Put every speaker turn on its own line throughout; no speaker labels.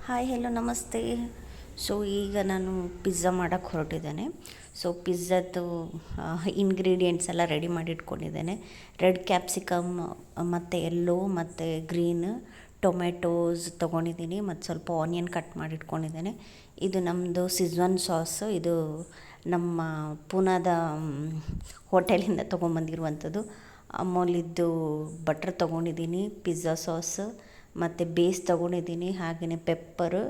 Hi hello ನಮಸ್ತೆ. So ಈಗ ನಾನು ಪಿಜ್ಜಾ ಮಾಡೋಕ್ಕೆ ಹೊರಟಿದ್ದೇನೆ. ಸೊ ಪಿಜ್ಜಾದ್ದು ಇಂಗ್ರೀಡಿಯೆಂಟ್ಸ್ ಎಲ್ಲ ರೆಡಿ ಮಾಡಿ ಇಟ್ಕೊಂಡಿದ್ದೇನೆ. ರೆಡ್ ಕ್ಯಾಪ್ಸಿಕಮ್ ಮತ್ತು ಯೆಲ್ಲೋ ಮತ್ತು ಗ್ರೀನ್ ಟೊಮೆಟೋಸ್ ತೊಗೊಂಡಿದ್ದೀನಿ ಮತ್ತು ಸ್ವಲ್ಪ ಆನಿಯನ್ ಕಟ್ ಮಾಡಿ ಇಟ್ಕೊಂಡಿದ್ದೇನೆ. ಇದು ನಮ್ಮದು ಸಿಜ್ವಾನ್ ಸಾಸು. ಇದು ನಮ್ಮ ಪೂನಾದ ಹೋಟೆಲಿಂದ ತೊಗೊಂಬಂದಿರುವಂಥದ್ದು. ಅಮೂಲಿದ್ದು ಬಟ್ರ್ ತೊಗೊಂಡಿದ್ದೀನಿ, ಪಿಜ್ಜಾ ಸಾಸ್ ಮತ್ತು ಬೇಸ್ ತೊಗೊಂಡಿದ್ದೀನಿ, ಹಾಗೆಯೇ ಪೆಪ್ಪರು,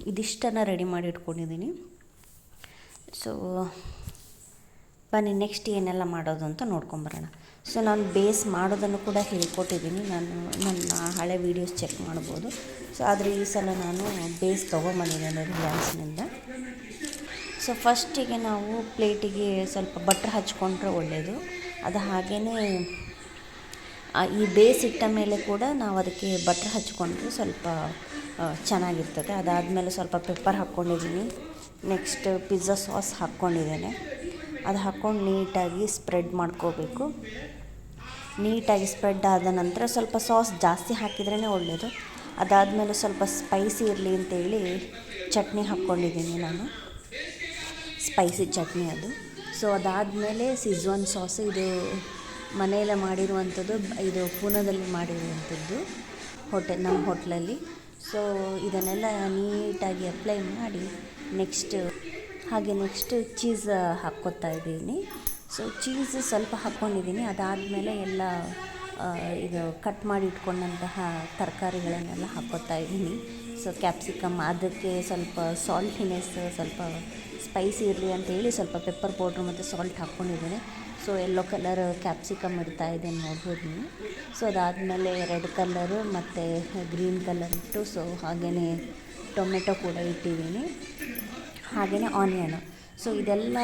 ಇದಿಷ್ಟನ್ನು ರೆಡಿ ಮಾಡಿ ಇಟ್ಕೊಂಡಿದ್ದೀನಿ. ಸೊ ಬನ್ನಿ ನೆಕ್ಸ್ಟ್ ಏನೆಲ್ಲ ಮಾಡೋದು ಅಂತ ನೋಡ್ಕೊಂಬರೋಣ. ಸೊ ನಾನು ಬೇಸ್ ಮಾಡೋದನ್ನು ಕೂಡ ಹೇಳ್ಕೊಟ್ಟಿದ್ದೀನಿ, ನಾನು ನನ್ನ ಹಳೆ ವೀಡಿಯೋಸ್ ಚೆಕ್ ಮಾಡ್ಬೋದು. ಸೊ ಆದರೆ ಈ ಸಲ ನಾನು ಬೇಸ್ ತೊಗೊಂಬಂದಿದ್ದೇನೆ ರಿಲಯನ್ಸ್ನಿಂದ. ಸೊ ಫಸ್ಟಿಗೆ ನಾವು ಪ್ಲೇಟಿಗೆ ಸ್ವಲ್ಪ ಬಟ್ರ್ ಹಚ್ಕೊಂಡ್ರೆ ಒಳ್ಳೆಯದು. ಅದು ಹಾಗೆಯೇ ಈ ಬೇಸ್ ಇಟ್ಟ ಮೇಲೆ ಕೂಡ ನಾವು ಅದಕ್ಕೆ ಬಟ್ರ್ ಹಚ್ಕೊಂಡ್ರೆ ಸ್ವಲ್ಪ ಚೆನ್ನಾಗಿರ್ತದೆ. ಅದಾದಮೇಲೆ ಸ್ವಲ್ಪ ಪೆಪ್ಪರ್ ಹಾಕ್ಕೊಂಡಿದ್ದೀನಿ, ನೆಕ್ಸ್ಟ್ ಪಿಜ್ಜಾ ಸಾಸ್ ಹಾಕ್ಕೊಂಡಿದ್ದೇನೆ. ಅದು ಹಾಕ್ಕೊಂಡು ನೀಟಾಗಿ ಸ್ಪ್ರೆಡ್ ಮಾಡ್ಕೋಬೇಕು. ನೀಟಾಗಿ ಸ್ಪ್ರೆಡ್ ಆದ ನಂತರ ಸ್ವಲ್ಪ ಸಾಸ್ ಜಾಸ್ತಿ ಹಾಕಿದ್ರೇ ಒಳ್ಳೆಯದು. ಅದಾದಮೇಲೆ ಸ್ವಲ್ಪ ಸ್ಪೈಸಿ ಇರಲಿ ಅಂತೇಳಿ ಚಟ್ನಿ ಹಾಕ್ಕೊಂಡಿದ್ದೀನಿ ನಾನು, ಸ್ಪೈಸಿ ಚಟ್ನಿ ಅದು. ಸೊ ಅದಾದಮೇಲೆ ಸಿಜ್ವಾನ್ ಸಾಸ್, ಇದು ಮನೆಯಲ್ಲೇ ಮಾಡಿರುವಂಥದ್ದು, ಇದು ಪೂನಾದಲ್ಲಿ ಮಾಡಿರುವಂಥದ್ದು ನಮ್ಮ ಹೋಟ್ಲಲ್ಲಿ. ಸೊ ಇದನ್ನೆಲ್ಲ ನೀಟಾಗಿ ಅಪ್ಲೈ ಮಾಡಿ ನೆಕ್ಸ್ಟ್ ಚೀಸ್ ಹಾಕ್ಕೊತಾ ಇದ್ದೀನಿ. ಸೊ ಚೀಸ್ ಸ್ವಲ್ಪ ಹಾಕ್ಕೊಂಡಿದ್ದೀನಿ. ಅದಾದಮೇಲೆ ಎಲ್ಲ ಇದು ಕಟ್ ಮಾಡಿ ಇಟ್ಕೊಂಡಂತಹ ತರಕಾರಿಗಳನ್ನೆಲ್ಲ ಹಾಕ್ಕೊತಾ ಇದ್ದೀನಿ. ಸೊ ಕ್ಯಾಪ್ಸಿಕಮ್, ಅದಕ್ಕೆ ಸ್ವಲ್ಪ ಸಾಲ್ಟಿನೆಸ್, ಸ್ವಲ್ಪ ಸ್ಪೈಸಿ ಇರಲಿ ಅಂತೇಳಿ ಸ್ವಲ್ಪ ಪೆಪ್ಪರ್ ಪೌಡ್ರ್ ಮತ್ತು ಸಾಲ್ಟ್ ಹಾಕ್ಕೊಂಡಿದ್ದೀನಿ. ಸೊ ಯೆಲ್ಲೋ ಕಲರ್ ಕ್ಯಾಪ್ಸಿಕಮ್ ಇಡ್ತಾ ಇದೆ ನೋಡ್ಬೋದು ನೀವು. ಸೊ ಅದಾದಮೇಲೆ ರೆಡ್ ಕಲರು ಮತ್ತು ಗ್ರೀನ್ ಕಲರ್ ಇಟ್ಟು, ಸೊ ಹಾಗೆಯೇ ಟೊಮೆಟೊ ಕೂಡ ಇಟ್ಟಿದ್ದೀನಿ, ಹಾಗೆಯೇ ಆನಿಯನು. ಸೊ ಇದೆಲ್ಲ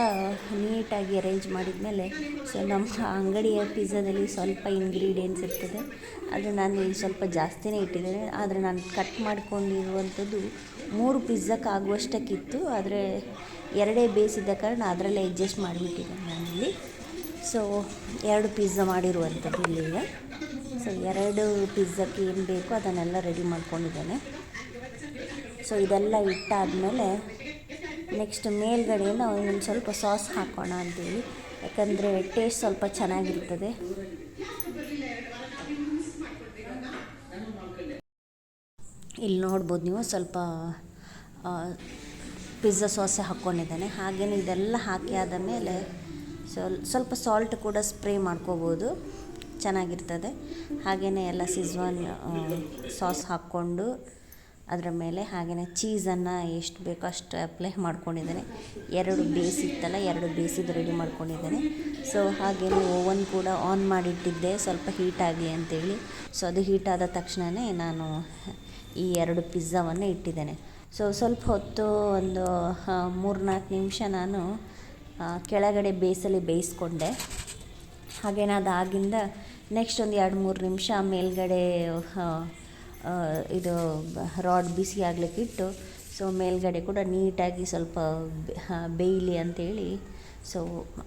ನೀಟಾಗಿ ಅರೇಂಜ್ ಮಾಡಿದ್ಮೇಲೆ, ಸೊ ನಮ್ಮ ಅಂಗಡಿಯ ಪಿಜ್ಜಾದಲ್ಲಿ ಸ್ವಲ್ಪ ಇಂಗ್ರೀಡಿಯೆಂಟ್ಸ್ ಇರ್ತದೆ, ಅದು ನಾನು ಇಲ್ಲಿ ಸ್ವಲ್ಪ ಜಾಸ್ತಿನೇ ಇಟ್ಟಿದ್ದೇನೆ. ಆದರೆ ನಾನು ಕಟ್ ಮಾಡ್ಕೊಂಡಿರುವಂಥದ್ದು 3 ಪಿಜ್ಜಾಕ್ಕೆ ಆಗುವಷ್ಟಕ್ಕಿತ್ತು, ಆದರೆ 2 ಬೇಯಿಸಿದ್ದ ಕಾರಣ ಅದರಲ್ಲೇ ಅಡ್ಜಸ್ಟ್ ಮಾಡಿಬಿಟ್ಟಿದ್ದೇನೆ ನಾನಿಲ್ಲಿ. ಸೊ 2 ಪಿಜ್ಜಾ ಮಾಡಿರುವಂಥದ್ದು ಇಲ್ಲಿಗೆ. ಸೊ 2 ಪಿಜ್ಜಾಕ್ಕೆ ಏನು ಬೇಕೋ ಅದನ್ನೆಲ್ಲ ರೆಡಿ ಮಾಡ್ಕೊಂಡಿದ್ದೇನೆ. ಸೊ ಇದೆಲ್ಲ ಇಟ್ಟಾದಮೇಲೆ ನೆಕ್ಸ್ಟ್ ಮೇಲ್ಗಡೆ ನಾವು ಇನ್ನೊಂದು ಸ್ವಲ್ಪ ಸಾಸ್ ಹಾಕೋಣ ಅಂತೇಳಿ, ಯಾಕಂದರೆ ಟೇಸ್ಟ್ ಸ್ವಲ್ಪ ಚೆನ್ನಾಗಿರ್ತದೆ. ಇಲ್ಲಿ ನೋಡ್ಬೋದು ನೀವು, ಸ್ವಲ್ಪ ಪಿಜ್ಜಾ ಸಾಸೇ ಹಾಕ್ಕೊಂಡಿದ್ದಾನೆ. ಹಾಗೆಯೇ ಇದೆಲ್ಲ ಹಾಕಿ ಆದ ಮೇಲೆ ಸ್ವಲ್ಪ ಸಾಲ್ಟ್ ಕೂಡ ಸ್ಪ್ರೇ ಮಾಡ್ಕೋಬೋದು, ಚೆನ್ನಾಗಿರ್ತದೆ. ಹಾಗೆಯೇ ಎಲ್ಲ ಸಿಜ್ವಾನ್ ಸಾಸ್ ಹಾಕ್ಕೊಂಡು ಅದರ ಮೇಲೆ ಹಾಗೆಯೇ ಚೀಸನ್ನು ಎಷ್ಟು ಬೇಕೋ ಅಷ್ಟು ಅಪ್ಲೈ ಮಾಡ್ಕೊಂಡಿದ್ದೇನೆ. 2 ಬೇಸ್ ಇತ್ತಲ್ಲ, 2 ಬೇಸಿದ್ದು ರೆಡಿ ಮಾಡ್ಕೊಂಡಿದ್ದೇನೆ. ಸೊ ಹಾಗೆಯೇ ಓವನ್ ಕೂಡ ಆನ್ ಮಾಡಿಟ್ಟಿದ್ದೆ, ಸ್ವಲ್ಪ ಹೀಟ್ ಆಗಲಿ ಅಂತೇಳಿ. ಸೊ ಅದು ಹೀಟ್ ಆದ ತಕ್ಷಣವೇ ನಾನು ಈ 2 ಪಿಜ್ಜಾವನ್ನು ಇಟ್ಟಿದ್ದೇನೆ. ಸೊ ಸ್ವಲ್ಪ ಹೊತ್ತು ಒಂದು 3-4 ನಿಮಿಷ ನಾನು ಕೆಳಗಡೆ ಬೇಸಲ್ಲಿ ಬೇಯಿಸ್ಕೊಂಡೆ. ಹಾಗೇನೆ ಅದಾಗಿಂದ ನೆಕ್ಸ್ಟ್ ಒಂದು 2-3 ನಿಮಿಷ ಮೇಲ್ಗಡೆ ಇದು ರಾಡ್ ಬಿಸಿ ಆಗಲಿಕ್ಕಿಟ್ಟು, ಸೊ ಮೇಲ್ಗಡೆ ಕೂಡ ನೀಟಾಗಿ ಸ್ವಲ್ಪ ಬೇಯಲಿ ಅಂತೇಳಿ ಸೊ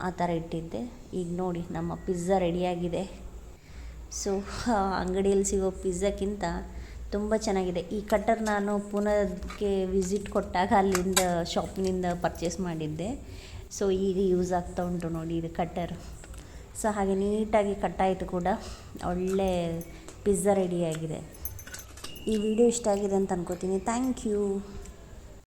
ಆ ಥರ ಇಟ್ಟಿದ್ದೆ. ಈಗ ನೋಡಿ ನಮ್ಮ ಪಿಜ್ಜಾ ರೆಡಿಯಾಗಿದೆ. ಸೊ ಅಂಗಡಿಯಲ್ಲಿ ಸಿಗೋ ಪಿಜ್ಜಾಕ್ಕಿಂತ ತುಂಬ ಚೆನ್ನಾಗಿದೆ. ಈ ಕಟ್ಟರ್ ನಾನು ಪುನಾಕ್ಕೆ ವಿಸಿಟ್ ಕೊಟ್ಟಾಗ ಅಲ್ಲಿಂದ ಶಾಪ್ನಿಂದ ಪರ್ಚೇಸ್ ಮಾಡಿದ್ದೆ. ಸೊ ಈಗ ಯೂಸ್ ಆಗ್ತಾ ಉಂಟು ನೋಡಿ ಇದು ಕಟ್ಟರ್. ಸೊ ಹಾಗೆ ನೀಟಾಗಿ ಕಟ್ಟಾಯಿತು ಕೂಡ, ಒಳ್ಳೆ ಪಿಜ್ಜಾ ರೆಡಿಯಾಗಿದೆ. ಈ ವಿಡಿಯೋ ಇಷ್ಟ ಆಗಿದೆ ಅಂತ ಅನ್ಕೋತೀನಿ. Thank you.